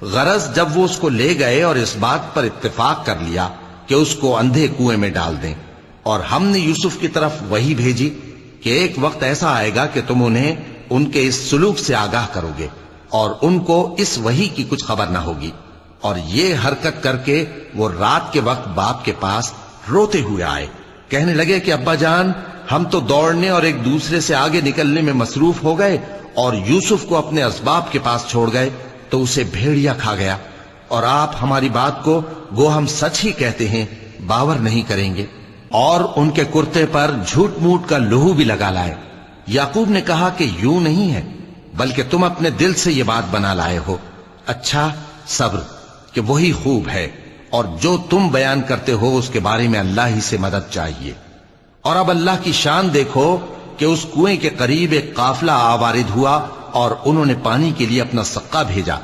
غرض جب وہ اس کو لے گئے اور اس بات پر اتفاق کر لیا کہ اس کو اندھے کنویں میں ڈال دیں، اور ہم نے یوسف کی طرف وحی بھیجی کہ ایک وقت ایسا آئے گا کہ تم انہیں ان کے اس سلوک سے آگاہ کرو گے اور ان کو اس وحی کی کچھ خبر نہ ہوگی۔ اور یہ حرکت کر کے وہ رات کے وقت باپ کے پاس روتے ہوئے آئے، کہنے لگے کہ ابا جان، ہم تو دوڑنے اور ایک دوسرے سے آگے نکلنے میں مصروف ہو گئے اور یوسف کو اپنے اسباب کے پاس چھوڑ گئے تو اسے بھیڑیا کھا گیا، اور آپ ہماری بات کو گو ہم سچ ہی کہتے ہیں باور نہیں کریں گے۔ اور ان کے کرتے پر جھوٹ موٹ کا لہو بھی لگا لائے۔ یعقوب نے کہا کہ یوں نہیں ہے، بلکہ تم اپنے دل سے یہ بات بنا لائے ہو۔ اچھا، صبر کہ وہی خوب ہے، اور جو تم بیان کرتے ہو اس کے بارے میں اللہ ہی سے مدد چاہیے۔ اور اب اللہ کی شان دیکھو کہ اس کنویں کے قریب ایک قافلہ آوارد ہوا اور انہوں نے پانی کے لیے اپنا سقا بھیجا،